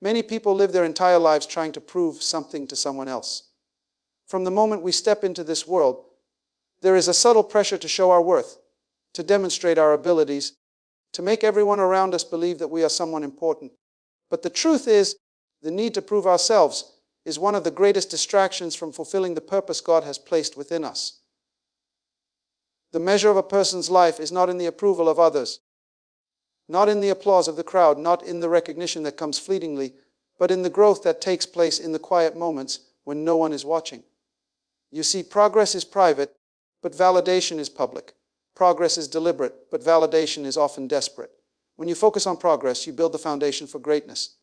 Many people live their entire lives trying to prove something to someone else. From the moment we step into this world, there is a subtle pressure to show our worth, to demonstrate our abilities, to make everyone around us believe that we are someone important. But the truth is, the need to prove ourselves is one of the greatest distractions from fulfilling the purpose God has placed within us. The measure of a person's life is not in the approval of others, not in the applause of the crowd, not in the recognition that comes fleetingly, but in the growth that takes place in the quiet moments when no one is watching. You see, progress is private, but validation is public. Progress is deliberate, but validation is often desperate. When you focus on progress, you build the foundation for greatness.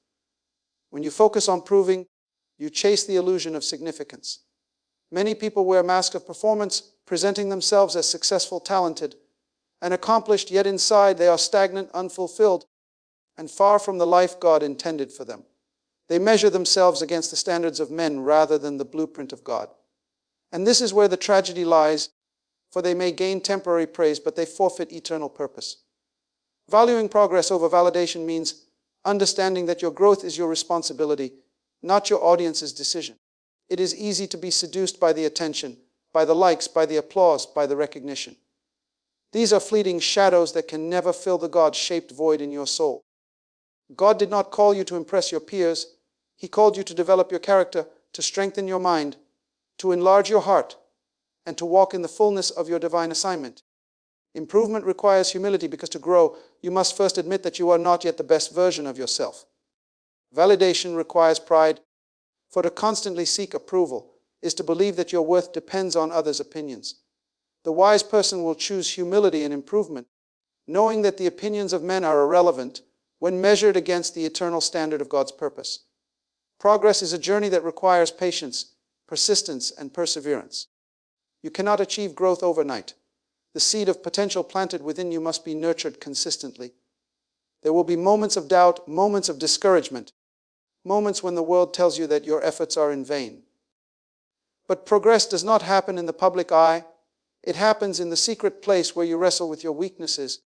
When you focus on proving, you chase the illusion of significance. Many people wear a mask of performance, presenting themselves as successful, talented, and accomplished, yet inside they are stagnant, unfulfilled, and far from the life God intended for them. They measure themselves against the standards of men rather than the blueprint of God. And this is where the tragedy lies, for they may gain temporary praise, but they forfeit eternal purpose. Valuing progress over validation means understanding that your growth is your responsibility, not your audience's decision. It is easy to be seduced by the attention, by the likes, by the applause, by the recognition. These are fleeting shadows that can never fill the God-shaped void in your soul. God did not call you to impress your peers. He called you to develop your character, to strengthen your mind, to enlarge your heart, and to walk in the fullness of your divine assignment. Improvement requires humility because to grow, you must first admit that you are not yet the best version of yourself. Validation requires pride, for to constantly seek approval is to believe that your worth depends on others' opinions. The wise person will choose humility and improvement, knowing that the opinions of men are irrelevant when measured against the eternal standard of God's purpose. Progress is a journey that requires patience, persistence, and perseverance. You cannot achieve growth overnight. The seed of potential planted within you must be nurtured consistently. There will be moments of doubt, moments of discouragement, moments when the world tells you that your efforts are in vain. But progress does not happen in the public eye. It happens in the secret place where you wrestle with your weaknesses,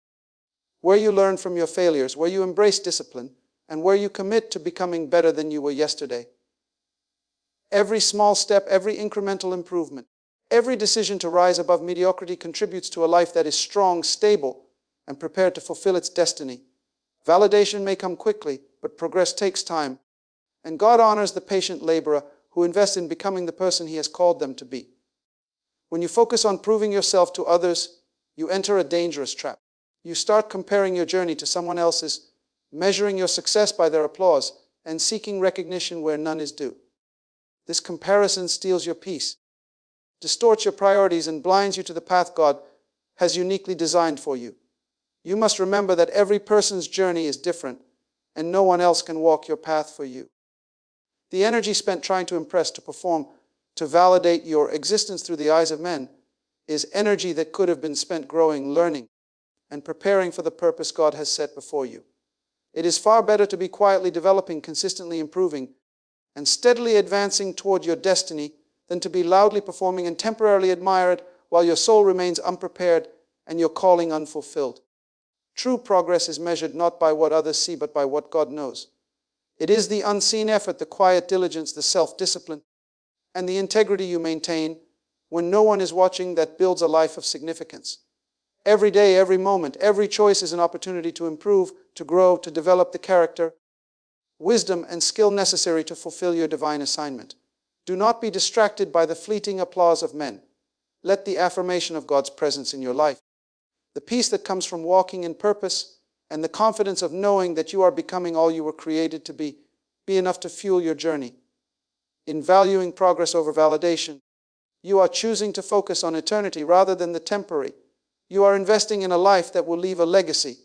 where you learn from your failures, where you embrace discipline, and where you commit to becoming better than you were yesterday. Every small step, every incremental improvement, every decision to rise above mediocrity contributes to a life that is strong, stable, and prepared to fulfill its destiny. Validation may come quickly, but progress takes time, and God honors the patient laborer who invests in becoming the person He has called them to be. When you focus on proving yourself to others, you enter a dangerous trap. You start comparing your journey to someone else's, measuring your success by their applause, and seeking recognition where none is due. This comparison steals your peace, distorts your priorities, and blinds you to the path God has uniquely designed for you. You must remember that every person's journey is different, and no one else can walk your path for you. The energy spent trying to impress, to perform, to validate your existence through the eyes of men is energy that could have been spent growing, learning, and preparing for the purpose God has set before you. It is far better to be quietly developing, consistently improving, and steadily advancing toward your destiny than to be loudly performing and temporarily admired while your soul remains unprepared and your calling unfulfilled. True progress is measured not by what others see, but by what God knows. It is the unseen effort, the quiet diligence, the self-discipline, and the integrity you maintain when no one is watching that builds a life of significance. Every day, every moment, every choice is an opportunity to improve, to grow, to develop the character, wisdom, and skill necessary to fulfill your divine assignment. Do not be distracted by the fleeting applause of men. Let the affirmation of God's presence in your life, the peace that comes from walking in purpose, and the confidence of knowing that you are becoming all you were created to be enough to fuel your journey. In valuing progress over validation, you are choosing to focus on eternity rather than the temporary. You are investing in a life that will leave a legacy,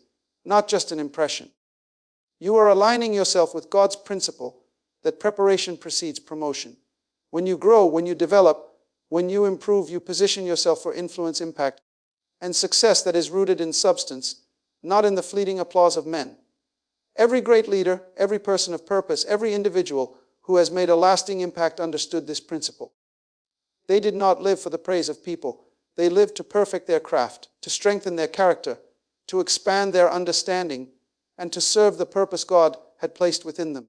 not just an impression. You are aligning yourself with God's principle that preparation precedes promotion. When you grow, when you develop, when you improve, you position yourself for influence, impact, and success that is rooted in substance, not in the fleeting applause of men. Every great leader, every person of purpose, every individual who has made a lasting impact understood this principle. They did not live for the praise of people. They lived to perfect their craft, to strengthen their character, to expand their understanding, and to serve the purpose God had placed within them.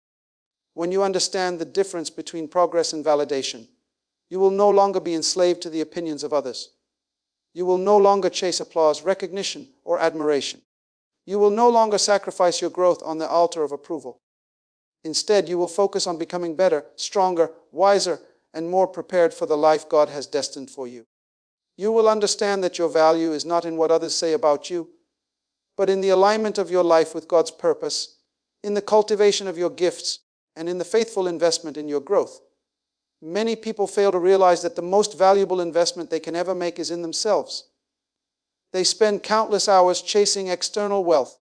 When you understand the difference between progress and validation, you will no longer be enslaved to the opinions of others. You will no longer chase applause, recognition, or admiration. You will no longer sacrifice your growth on the altar of approval. Instead, you will focus on becoming better, stronger, wiser, and more prepared for the life God has destined for you. You will understand that your value is not in what others say about you, but in the alignment of your life with God's purpose, in the cultivation of your gifts, and in the faithful investment in your growth. Many people fail to realize that the most valuable investment they can ever make is in themselves. They spend countless hours chasing external wealth,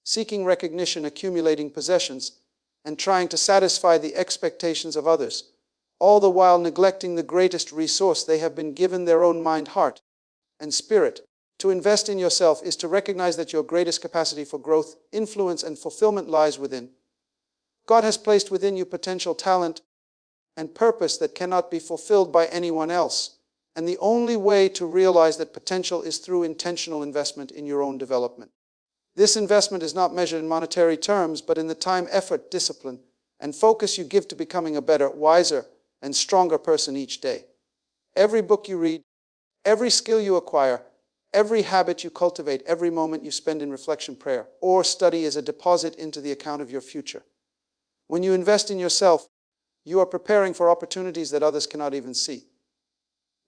seeking recognition, accumulating possessions, and trying to satisfy the expectations of others, all the while neglecting the greatest resource they have been given: their own mind, heart, and spirit. To invest in yourself is to recognize that your greatest capacity for growth, influence, and fulfillment lies within. God has placed within you potential, talent, and purpose that cannot be fulfilled by anyone else. And the only way to realize that potential is through intentional investment in your own development. This investment is not measured in monetary terms, but in the time, effort, discipline, and focus you give to becoming a better, wiser, and stronger person each day. Every book you read, every skill you acquire, every habit you cultivate, every moment you spend in reflection, prayer, or study is a deposit into the account of your future. When you invest in yourself, you are preparing for opportunities that others cannot even see.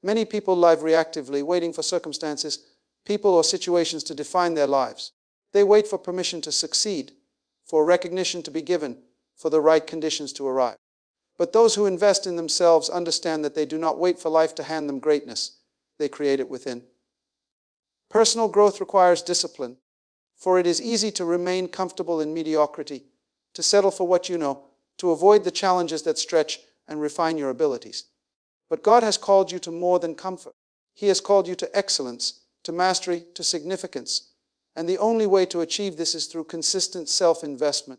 Many people live reactively, waiting for circumstances, people, or situations to define their lives. They wait for permission to succeed, for recognition to be given, for the right conditions to arrive. But those who invest in themselves understand that they do not wait for life to hand them greatness. They create it within. Personal growth requires discipline, for it is easy to remain comfortable in mediocrity, to settle for what you know, to avoid the challenges that stretch and refine your abilities. But God has called you to more than comfort. He has called you to excellence, to mastery, to significance. And the only way to achieve this is through consistent self-investment.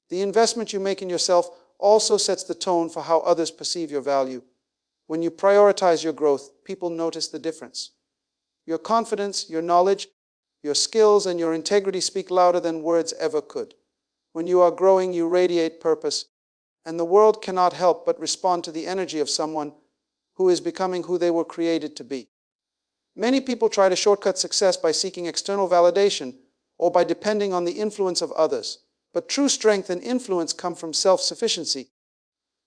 The investment you make in yourself also sets the tone for how others perceive your value. When you prioritize your growth, people notice the difference. Your confidence, your knowledge, your skills, and your integrity speak louder than words ever could. When you are growing, you radiate purpose, and the world cannot help but respond to the energy of someone who is becoming who they were created to be. Many people try to shortcut success by seeking external validation or by depending on the influence of others. But true strength and influence come from self-sufficiency,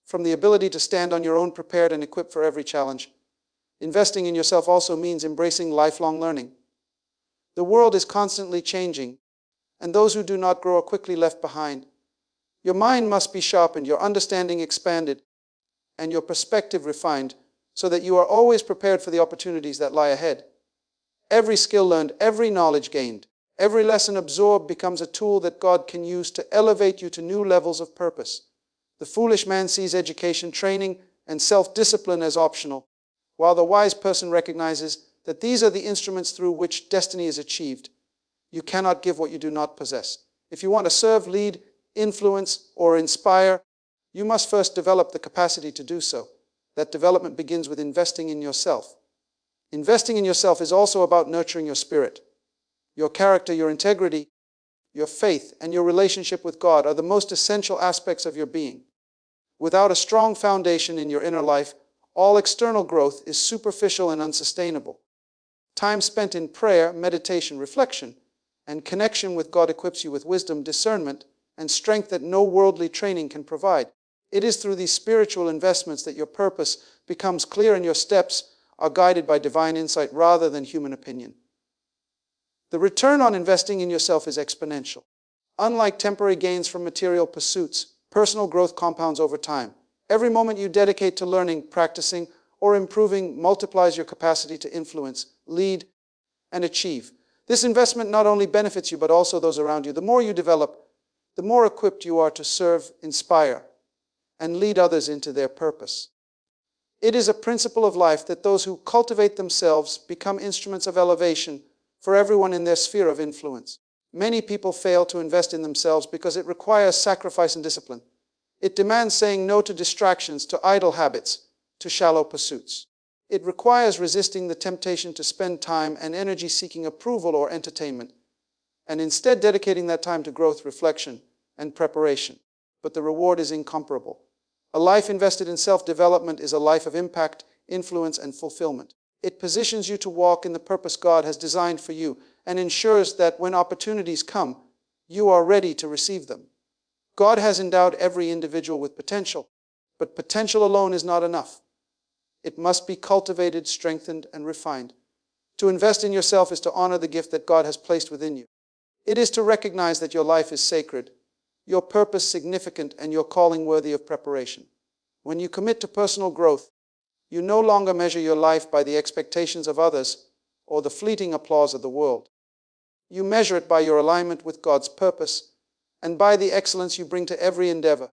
from the ability to stand on your own, prepared and equipped for every challenge. Investing in yourself also means embracing lifelong learning. The world is constantly changing, and those who do not grow are quickly left behind. Your mind must be sharpened, your understanding expanded, and your perspective refined, so that you are always prepared for the opportunities that lie ahead. Every skill learned, every knowledge gained, every lesson absorbed becomes a tool that God can use to elevate you to new levels of purpose. The foolish man sees education, training, and self-discipline as optional, while the wise person recognizes that these are the instruments through which destiny is achieved. You cannot give what you do not possess. If you want to serve, lead, influence, or inspire, you must first develop the capacity to do so. That development begins with investing in yourself. Investing in yourself is also about nurturing your spirit. Your character, your integrity, your faith, and your relationship with God are the most essential aspects of your being. Without a strong foundation in your inner life, all external growth is superficial and unsustainable. Time spent in prayer, meditation, reflection, and connection with God equips you with wisdom, discernment, and strength that no worldly training can provide. It is through these spiritual investments that your purpose becomes clear and your steps are guided by divine insight rather than human opinion. The return on investing in yourself is exponential. Unlike temporary gains from material pursuits, personal growth compounds over time. Every moment you dedicate to learning, practicing, or improving multiplies your capacity to influence, lead, and achieve. This investment not only benefits you, but also those around you. The more you develop, the more equipped you are to serve, inspire, and lead others into their purpose. It is a principle of life that those who cultivate themselves become instruments of elevation for everyone in their sphere of influence. Many people fail to invest in themselves because it requires sacrifice and discipline. It demands saying no to distractions, to idle habits, to shallow pursuits. It requires resisting the temptation to spend time and energy seeking approval or entertainment, and instead dedicating that time to growth, reflection, and preparation. but the reward is incomparable. A life invested in self-development is a life of impact, influence, and fulfillment. It positions you to walk in the purpose God has designed for you and ensures that when opportunities come, you are ready to receive them. God has endowed every individual with potential, but potential alone is not enough. It must be cultivated, strengthened, and refined. To invest in yourself is to honor the gift that God has placed within you. It is to recognize that your life is sacred, your purpose significant, and your calling worthy of preparation. When you commit to personal growth, you no longer measure your life by the expectations of others or the fleeting applause of the world. You measure it by your alignment with God's purpose and by the excellence you bring to every endeavor.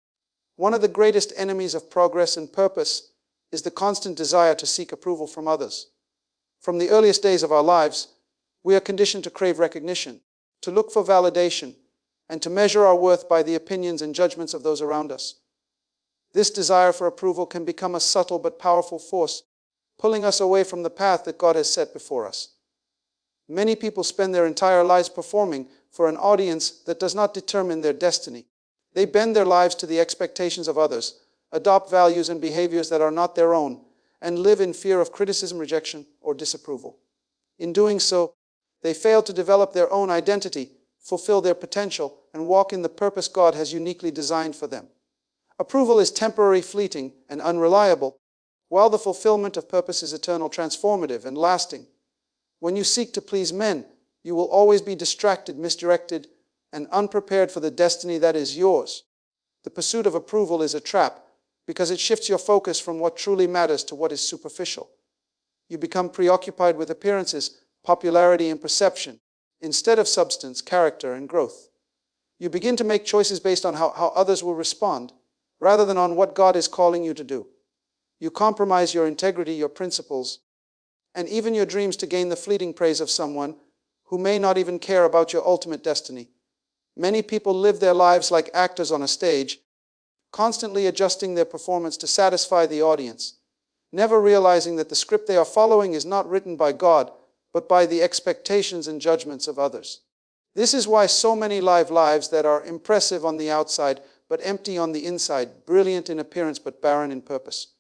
One of the greatest enemies of progress and purpose is the constant desire to seek approval from others. From the earliest days of our lives, we are conditioned to crave recognition, to look for validation, and to measure our worth by the opinions and judgments of those around us. This desire for approval can become a subtle but powerful force, pulling us away from the path that God has set before us. Many people spend their entire lives performing for an audience that does not determine their destiny. They bend their lives to the expectations of others, adopt values and behaviors that are not their own, and live in fear of criticism, rejection, or disapproval. In doing so, they fail to develop their own identity, fulfill their potential, and walk in the purpose God has uniquely designed for them. Approval is temporary, fleeting, and unreliable, while the fulfillment of purpose is eternal, transformative, and lasting. When you seek to please men, you will always be distracted, misdirected, and unprepared for the destiny that is yours. The pursuit of approval is a trap because it shifts your focus from what truly matters to what is superficial. You become preoccupied with appearances, popularity, and perception, instead of substance, character, and growth. You begin to make choices based on how others will respond, rather than on what God is calling you to do. You compromise your integrity, your principles, and even your dreams to gain the fleeting praise of someone who may not even care about your ultimate destiny. Many people live their lives like actors on a stage, constantly adjusting their performance to satisfy the audience, never realizing that the script they are following is not written by God, but by the expectations and judgments of others. This is why so many live lives that are impressive on the outside, but empty on the inside, brilliant in appearance but barren in purpose.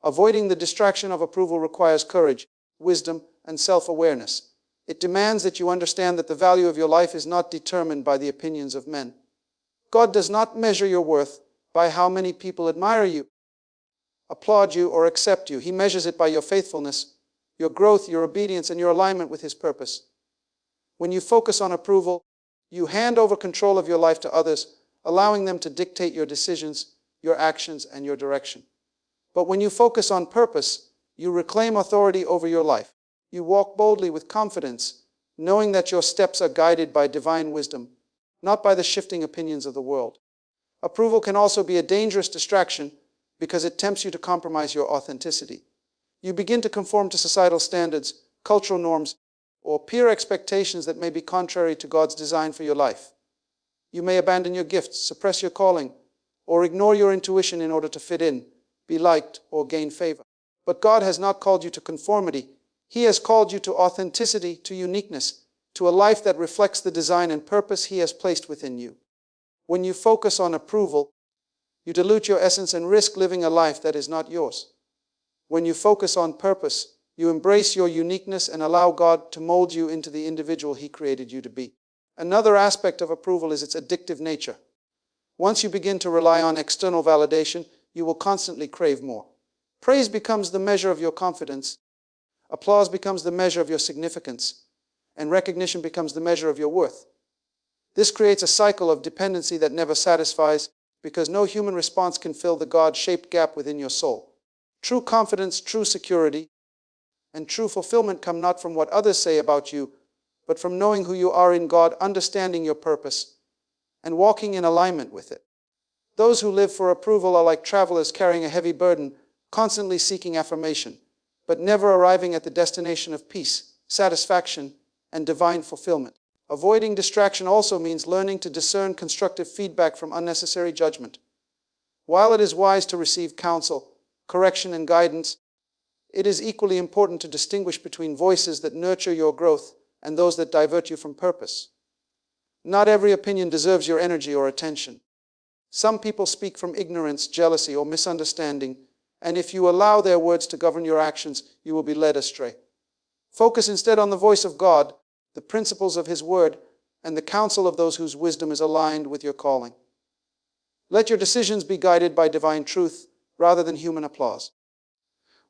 Avoiding the distraction of approval requires courage, wisdom, and self-awareness. It demands that you understand that the value of your life is not determined by the opinions of men. God does not measure your worth by how many people admire you, applaud you, or accept you. He measures it by your faithfulness, your growth, your obedience, and your alignment with His purpose. When you focus on approval, you hand over control of your life to others, allowing them to dictate your decisions, your actions, and your direction. But when you focus on purpose, you reclaim authority over your life. You walk boldly with confidence, knowing that your steps are guided by divine wisdom, not by the shifting opinions of the world. Approval can also be a dangerous distraction because it tempts you to compromise your authenticity. You begin to conform to societal standards, cultural norms, or peer expectations that may be contrary to God's design for your life. You may abandon your gifts, suppress your calling, or ignore your intuition in order to fit in, be liked, or gain favor. But God has not called you to conformity. He has called you to authenticity, to uniqueness, to a life that reflects the design and purpose He has placed within you. When you focus on approval, you dilute your essence and risk living a life that is not yours. When you focus on purpose, you embrace your uniqueness and allow God to mold you into the individual He created you to be. Another aspect of approval is its addictive nature. Once you begin to rely on external validation, you will constantly crave more. Praise becomes the measure of your confidence, applause becomes the measure of your significance, and recognition becomes the measure of your worth. This creates a cycle of dependency that never satisfies because no human response can fill the God-shaped gap within your soul. True confidence, true security, and true fulfillment come not from what others say about you, but from knowing who you are in God, understanding your purpose, and walking in alignment with it. Those who live for approval are like travelers carrying a heavy burden, constantly seeking affirmation, but never arriving at the destination of peace, satisfaction, and divine fulfillment. Avoiding distraction also means learning to discern constructive feedback from unnecessary judgment. While it is wise to receive counsel, correction, and guidance, it is equally important to distinguish between voices that nurture your growth and those that divert you from purpose. Not every opinion deserves your energy or attention. Some people speak from ignorance, jealousy, or misunderstanding, and if you allow their words to govern your actions, you will be led astray. Focus instead on the voice of God, the principles of His Word, and the counsel of those whose wisdom is aligned with your calling. Let your decisions be guided by divine truth rather than human applause.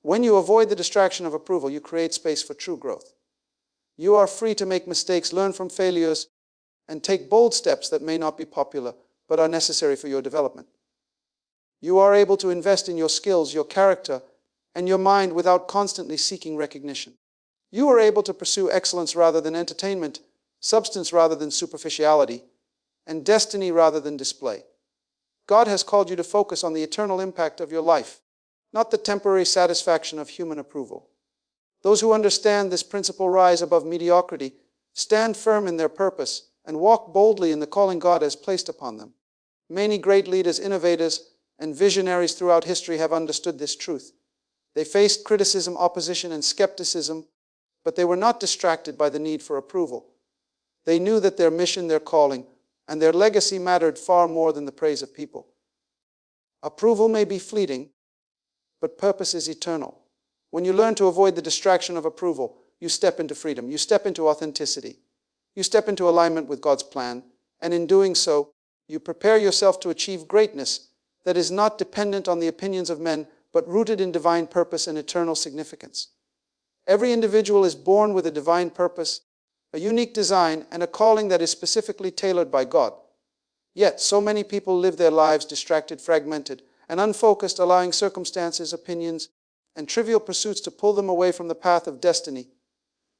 When you avoid the distraction of approval, you create space for true growth. You are free to make mistakes, learn from failures, and take bold steps that may not be popular, but are necessary for your development. You are able to invest in your skills, your character, and your mind without constantly seeking recognition. You are able to pursue excellence rather than entertainment, substance rather than superficiality, and destiny rather than display. God has called you to focus on the eternal impact of your life, not the temporary satisfaction of human approval. Those who understand this principle rise above mediocrity, stand firm in their purpose, and walk boldly in the calling God has placed upon them. Many great leaders, innovators, and visionaries throughout history have understood this truth. They faced criticism, opposition, and skepticism, but they were not distracted by the need for approval. They knew that their mission, their calling, and their legacy mattered far more than the praise of people. Approval may be fleeting, but purpose is eternal. When you learn to avoid the distraction of approval, you step into freedom, you step into authenticity, you step into alignment with God's plan, and in doing so, you prepare yourself to achieve greatness that is not dependent on the opinions of men, but rooted in divine purpose and eternal significance. Every individual is born with a divine purpose, a unique design, and a calling that is specifically tailored by God. Yet, so many people live their lives distracted, fragmented, and unfocused, allowing circumstances, opinions, and trivial pursuits to pull them away from the path of destiny.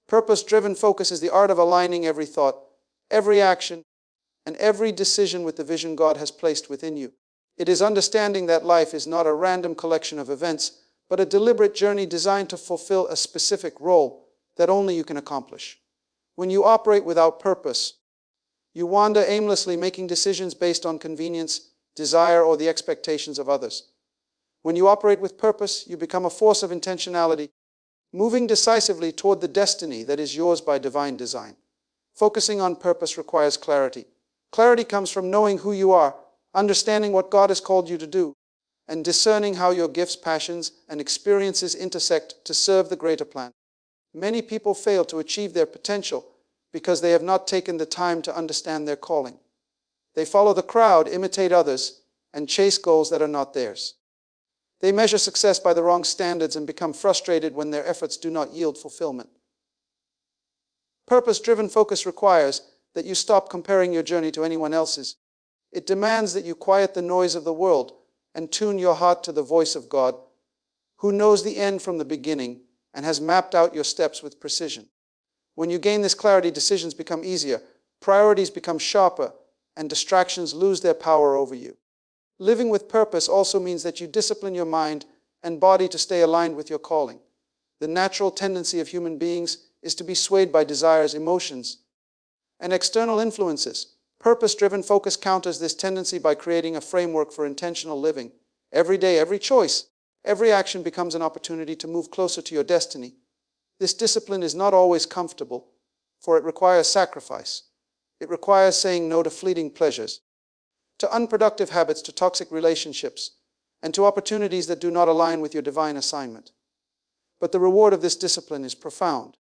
Purpose-driven focus is the art of aligning every thought, every action, and every decision with the vision God has placed within you. It is understanding that life is not a random collection of events, but a deliberate journey designed to fulfill a specific role that only you can accomplish. When you operate without purpose, you wander aimlessly, making decisions based on convenience, desire, or the expectations of others. When you operate with purpose, you become a force of intentionality, moving decisively toward the destiny that is yours by divine design. Focusing on purpose requires clarity. Clarity comes from knowing who you are, understanding what God has called you to do, and discerning how your gifts, passions, and experiences intersect to serve the greater plan. Many people fail to achieve their potential because they have not taken the time to understand their calling. They follow the crowd, imitate others, and chase goals that are not theirs. They measure success by the wrong standards and become frustrated when their efforts do not yield fulfillment. Purpose-driven focus requires that you stop comparing your journey to anyone else's. It demands that you quiet the noise of the world and tune your heart to the voice of God, who knows the end from the beginning and has mapped out your steps with precision. When you gain this clarity, decisions become easier, priorities become sharper, and distractions lose their power over you. Living with purpose also means that you discipline your mind and body to stay aligned with your calling. The natural tendency of human beings is to be swayed by desires, emotions, and external influences. Purpose-driven focus counters this tendency by creating a framework for intentional living. Every day, every choice, every action becomes an opportunity to move closer to your destiny. This discipline is not always comfortable, for it requires sacrifice. It requires saying no to fleeting pleasures, to unproductive habits, to toxic relationships, and to opportunities that do not align with your divine assignment. But the reward of this discipline is profound.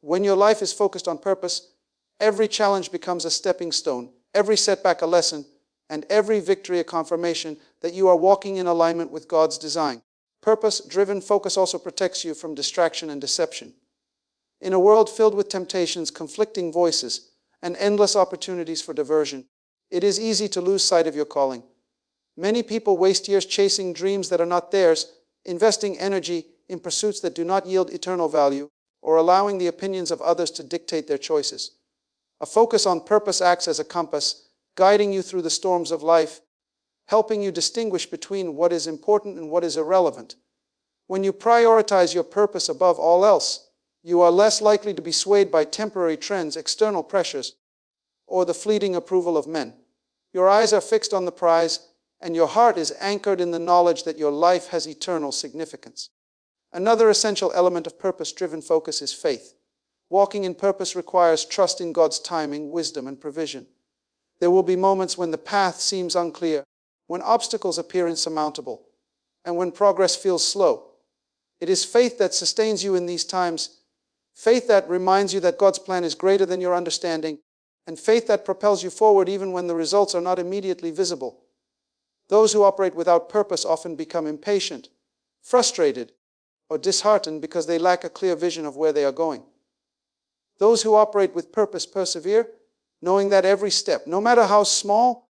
When your life is focused on purpose, every challenge becomes a stepping stone, every setback a lesson, and every victory a confirmation that you are walking in alignment with God's design. Purpose-driven focus also protects you from distraction and deception. In a world filled with temptations, conflicting voices, and endless opportunities for diversion, it is easy to lose sight of your calling. Many people waste years chasing dreams that are not theirs, investing energy in pursuits that do not yield eternal value, or allowing the opinions of others to dictate their choices. A focus on purpose acts as a compass, guiding you through the storms of life, helping you distinguish between what is important and what is irrelevant. When you prioritize your purpose above all else, you are less likely to be swayed by temporary trends, external pressures, or the fleeting approval of men. Your eyes are fixed on the prize, and your heart is anchored in the knowledge that your life has eternal significance. Another essential element of purpose-driven focus is faith. Walking in purpose requires trust in God's timing, wisdom, and provision. There will be moments when the path seems unclear, when obstacles appear insurmountable, and when progress feels slow. It is faith that sustains you in these times, faith that reminds you that God's plan is greater than your understanding, and faith that propels you forward even when the results are not immediately visible. Those who operate without purpose often become impatient, frustrated, or disheartened because they lack a clear vision of where they are going. Those who operate with purpose persevere, knowing that every step, no matter how small,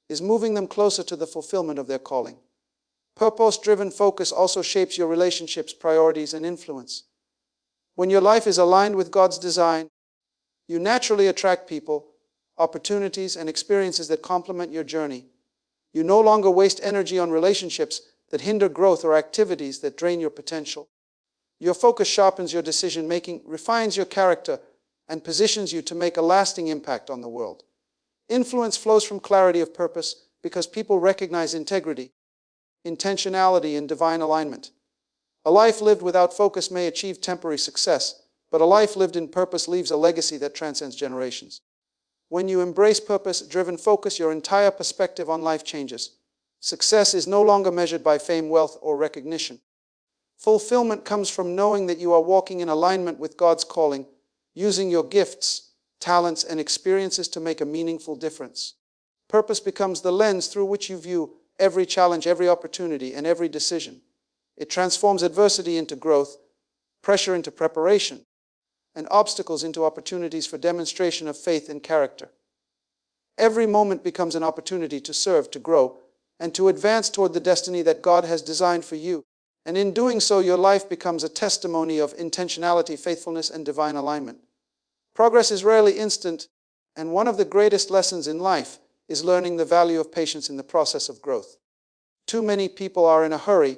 is moving them closer to the fulfillment of their calling. Purpose-driven focus also shapes your relationships, priorities, and influence. When your life is aligned with God's design, you naturally attract people, opportunities, and experiences that complement your journey. You no longer waste energy on relationships that hinder growth or activities that drain your potential. Your focus sharpens your decision-making, refines your character, and positions you to make a lasting impact on the world. Influence flows from clarity of purpose because people recognize integrity, intentionality, and divine alignment. A life lived without focus may achieve temporary success, but a life lived in purpose leaves a legacy that transcends generations. When you embrace purpose-driven focus, your entire perspective on life changes. Success is no longer measured by fame, wealth, or recognition. Fulfillment comes from knowing that you are walking in alignment with God's calling, using your gifts, talents, and experiences to make a meaningful difference. Purpose becomes the lens through which you view every challenge, every opportunity, and every decision. It transforms adversity into growth, pressure into preparation, and obstacles into opportunities for demonstration of faith and character. Every moment becomes an opportunity to serve, to grow, and to advance toward the destiny that God has designed for you. And in doing so, your life becomes a testimony of intentionality, faithfulness, and divine alignment. Progress is rarely instant, and one of the greatest lessons in life is learning the value of patience in the process of growth. Too many people are in a hurry,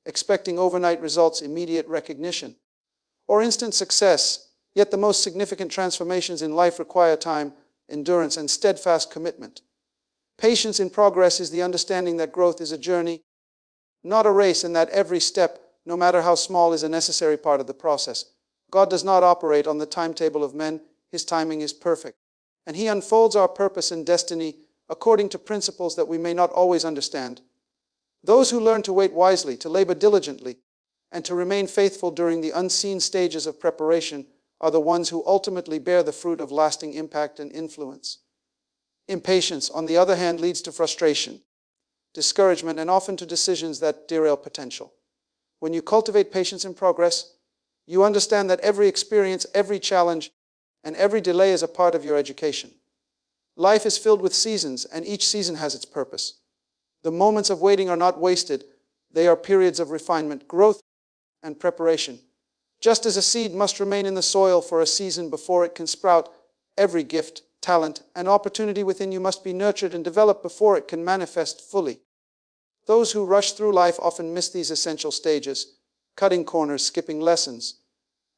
expecting overnight results, immediate recognition, or instant success, yet the most significant transformations in life require time, endurance, and steadfast commitment. Patience in progress is the understanding that growth is a journey, not a race, and that every step, no matter how small, is a necessary part of the process. God does not operate on the timetable of men. His timing is perfect, and He unfolds our purpose and destiny according to principles that we may not always understand. Those who learn to wait wisely, to labor diligently, and to remain faithful during the unseen stages of preparation are the ones who ultimately bear the fruit of lasting impact and influence. Impatience, on the other hand, leads to frustration, discouragement, and often to decisions that derail potential. When you cultivate patience in progress, you understand that every experience, every challenge, and every delay is a part of your education. Life is filled with seasons, and each season has its purpose. The moments of waiting are not wasted. They are periods of refinement, growth, and preparation. Just as a seed must remain in the soil for a season before it can sprout, every gift, talent, and opportunity within you must be nurtured and developed before it can manifest fully. Those who rush through life often miss these essential stages, cutting corners, skipping lessons,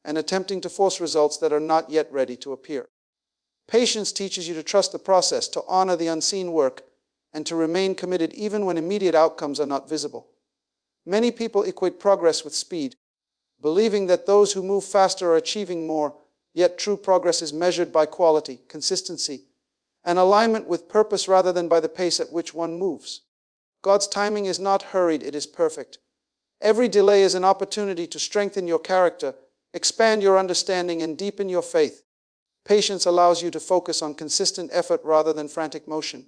and attempting to force results that are not yet ready to appear. Patience teaches you to trust the process, to honor the unseen work, and to remain committed even when immediate outcomes are not visible. Many people equate progress with speed, believing that those who move faster are achieving more, yet true progress is measured by quality, consistency, and alignment with purpose rather than by the pace at which one moves. God's timing is not hurried, it is perfect. Every delay is an opportunity to strengthen your character, expand your understanding, and deepen your faith. Patience allows you to focus on consistent effort rather than frantic motion.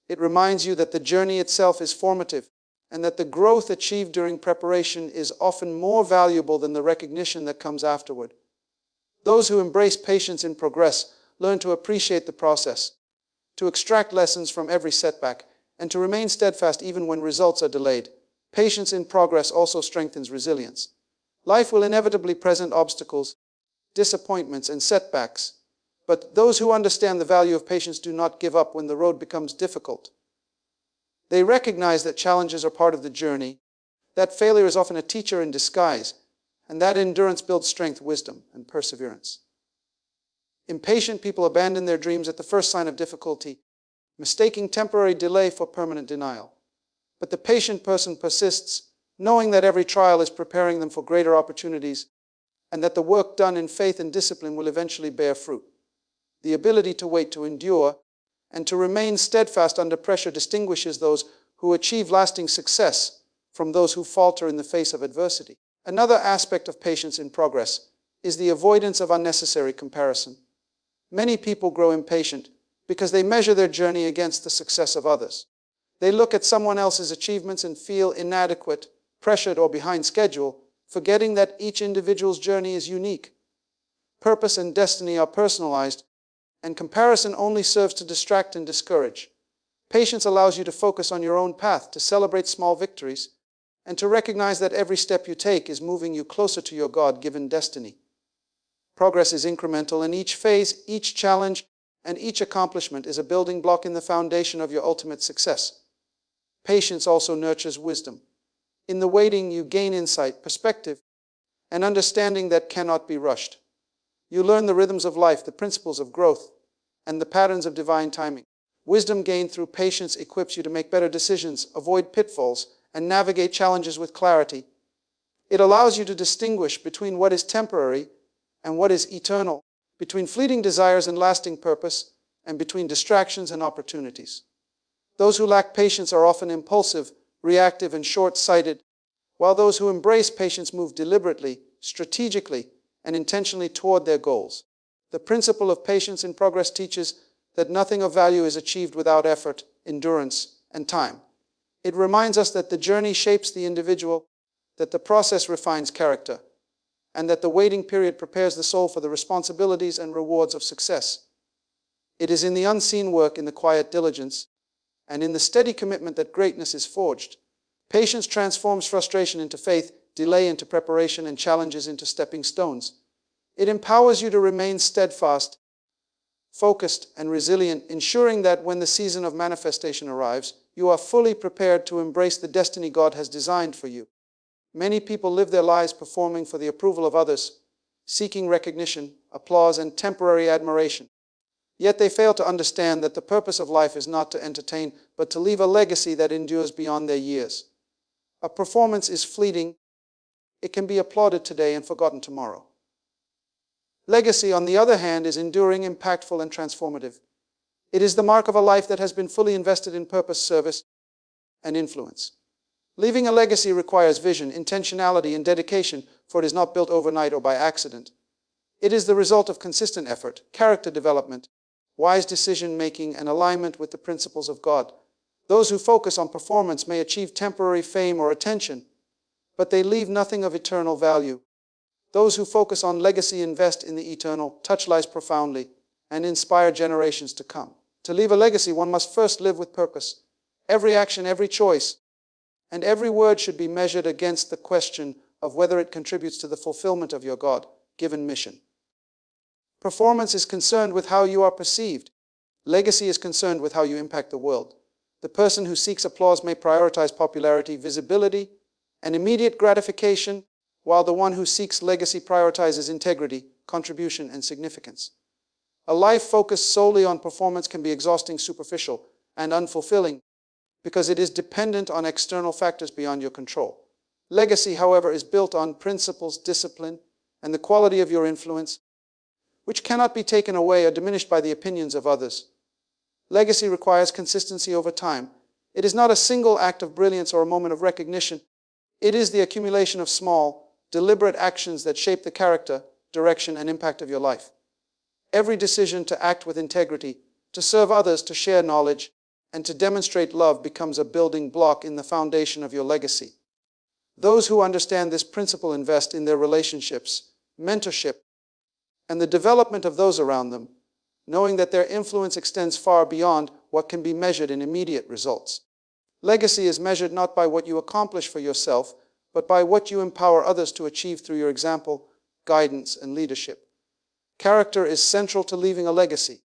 It reminds you that the journey itself is formative, and that the growth achieved during preparation is often more valuable than the recognition that comes afterward. Those who embrace patience in progress learn to appreciate the process, to extract lessons from every setback, and to remain steadfast even when results are delayed. Patience in progress also strengthens resilience. Life will inevitably present obstacles, disappointments, and setbacks, but those who understand the value of patience do not give up when the road becomes difficult. They recognize that challenges are part of the journey, that failure is often a teacher in disguise, and that endurance builds strength, wisdom, and perseverance. Impatient people abandon their dreams at the first sign of difficulty, mistaking temporary delay for permanent denial. But the patient person persists, knowing that every trial is preparing them for greater opportunities, and that the work done in faith and discipline will eventually bear fruit. The ability to wait, to endure, and to remain steadfast under pressure distinguishes those who achieve lasting success from those who falter in the face of adversity. Another aspect of patience in progress is the avoidance of unnecessary comparison. Many people grow impatient because they measure their journey against the success of others. They look at someone else's achievements and feel inadequate, pressured, or behind schedule, forgetting that each individual's journey is unique. Purpose and destiny are personalized, and comparison only serves to distract and discourage. Patience allows you to focus on your own path, to celebrate small victories, and to recognize that every step you take is moving you closer to your God-given destiny. Progress is incremental, and each phase, each challenge, and each accomplishment is a building block in the foundation of your ultimate success. Patience also nurtures wisdom. In the waiting, you gain insight, perspective, and understanding that cannot be rushed. You learn the rhythms of life, the principles of growth, and the patterns of divine timing. Wisdom gained through patience equips you to make better decisions, avoid pitfalls, and navigate challenges with clarity. It allows you to distinguish between what is temporary and what is eternal, between fleeting desires and lasting purpose, and between distractions and opportunities. Those who lack patience are often impulsive, reactive, and short-sighted, while those who embrace patience move deliberately, strategically, and intentionally toward their goals. The principle of patience in progress teaches that nothing of value is achieved without effort, endurance, and time. It reminds us that the journey shapes the individual, that the process refines character, and that the waiting period prepares the soul for the responsibilities and rewards of success. It is in the unseen work, in the quiet diligence, and in the steady commitment that greatness is forged. Patience transforms frustration into faith, delay into preparation, and challenges into stepping stones. It empowers you to remain steadfast, focused, and resilient, ensuring that when the season of manifestation arrives, you are fully prepared to embrace the destiny God has designed for you. Many people live their lives performing for the approval of others, seeking recognition, applause, and temporary admiration. Yet they fail to understand that the purpose of life is not to entertain, but to leave a legacy that endures beyond their years. A performance is fleeting. It can be applauded today and forgotten tomorrow. Legacy, on the other hand, is enduring, impactful, and transformative. It is the mark of a life that has been fully invested in purpose, service, and influence. Leaving a legacy requires vision, intentionality, and dedication, for it is not built overnight or by accident. It is the result of consistent effort, character development, wise decision-making, and alignment with the principles of God. Those who focus on performance may achieve temporary fame or attention, but they leave nothing of eternal value. Those who focus on legacy invest in the eternal, touch lives profoundly, and inspire generations to come. To leave a legacy, one must first live with purpose. Every action, every choice, and every word should be measured against the question of whether it contributes to the fulfillment of your God-given mission. Performance is concerned with how you are perceived. Legacy is concerned with how you impact the world. The person who seeks applause may prioritize popularity, visibility, and immediate gratification, while the one who seeks legacy prioritizes integrity, contribution, and significance. A life focused solely on performance can be exhausting, superficial, and unfulfilling because it is dependent on external factors beyond your control. Legacy, however, is built on principles, discipline, and the quality of your influence, which cannot be taken away or diminished by the opinions of others. Legacy requires consistency over time. It is not a single act of brilliance or a moment of recognition. It is the accumulation of small, deliberate actions that shape the character, direction, and impact of your life. Every decision to act with integrity, to serve others, to share knowledge, and to demonstrate love becomes a building block in the foundation of your legacy. Those who understand this principle invest in their relationships, mentorship, and the development of those around them, knowing that their influence extends far beyond what can be measured in immediate results. Legacy is measured not by what you accomplish for yourself, but by what you empower others to achieve through your example, guidance, and leadership. Character is central to leaving a legacy.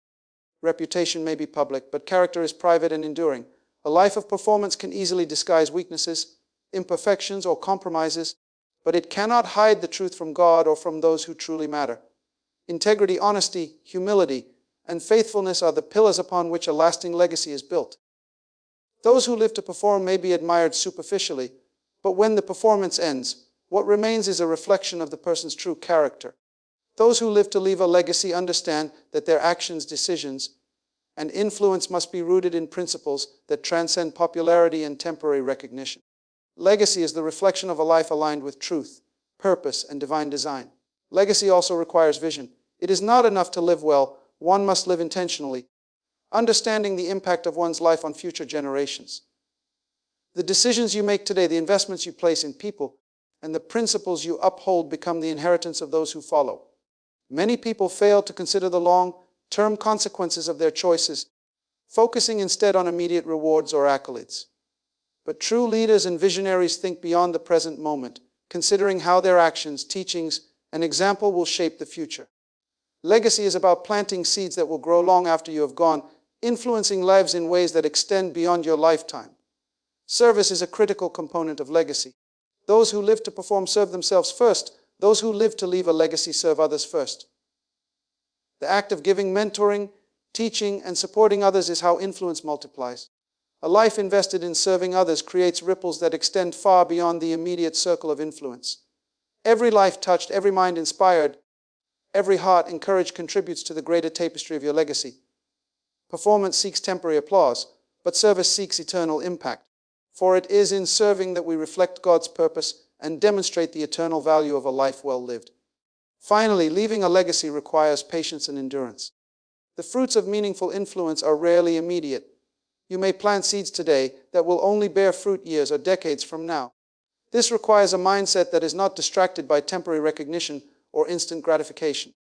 Reputation may be public, but character is private and enduring. A life of performance can easily disguise weaknesses, imperfections, or compromises, but it cannot hide the truth from God or from those who truly matter. Integrity, honesty, humility, and faithfulness are the pillars upon which a lasting legacy is built. Those who live to perform may be admired superficially, but when the performance ends, what remains is a reflection of the person's true character. Those who live to leave a legacy understand that their actions, decisions, and influence must be rooted in principles that transcend popularity and temporary recognition. Legacy is the reflection of a life aligned with truth, purpose, and divine design. Legacy also requires vision. It is not enough to live well, one must live intentionally, understanding the impact of one's life on future generations. The decisions you make today, the investments you place in people, and the principles you uphold become the inheritance of those who follow. Many people fail to consider the long-term consequences of their choices, focusing instead on immediate rewards or accolades. But true leaders and visionaries think beyond the present moment, considering how their actions, teachings, and example will shape the future. Legacy is about planting seeds that will grow long after you have gone, influencing lives in ways that extend beyond your lifetime. Service is a critical component of legacy. Those who live to perform serve themselves first. Those who live to leave a legacy serve others first. The act of giving, mentoring, teaching, and supporting others is how influence multiplies. A life invested in serving others creates ripples that extend far beyond the immediate circle of influence. Every life touched, every mind inspired, every heart encouraged contributes to the greater tapestry of your legacy. Performance seeks temporary applause, but service seeks eternal impact. For it is in serving that we reflect God's purpose and demonstrate the eternal value of a life well lived. Finally, leaving a legacy requires patience and endurance. The fruits of meaningful influence are rarely immediate. You may plant seeds today that will only bear fruit years or decades from now. This requires a mindset that is not distracted by temporary recognition or instant gratification.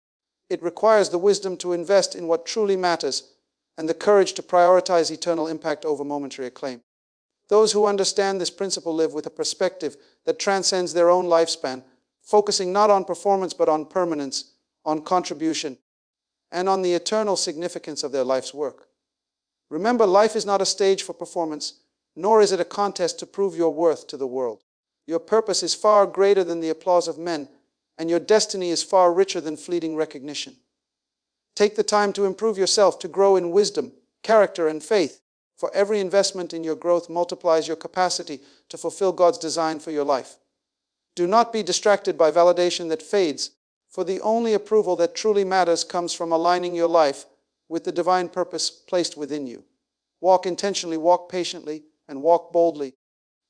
It requires the wisdom to invest in what truly matters and the courage to prioritize eternal impact over momentary acclaim. Those who understand this principle live with a perspective that transcends their own lifespan, focusing not on performance but on permanence, on contribution, and on the eternal significance of their life's work. Remember, life is not a stage for performance, nor is it a contest to prove your worth to the world. Your purpose is far greater than the applause of men, and your destiny is far richer than fleeting recognition. Take the time to improve yourself, to grow in wisdom, character, and faith. For every investment in your growth multiplies your capacity to fulfill God's design for your life. Do not be distracted by validation that fades, for the only approval that truly matters comes from aligning your life with the divine purpose placed within you. Walk intentionally, walk patiently, and walk boldly,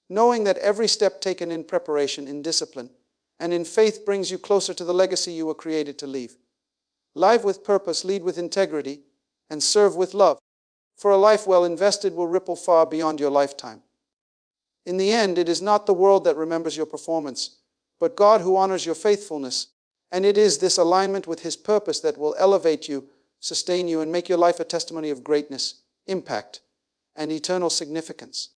knowing that every step taken in preparation, in discipline, and in faith brings you closer to the legacy you were created to leave. Live with purpose, lead with integrity, and serve with love. For a life well invested will ripple far beyond your lifetime. In the end, it is not the world that remembers your performance, but God who honors your faithfulness. And it is this alignment with His purpose that will elevate you, sustain you, and make your life a testimony of greatness, impact, and eternal significance.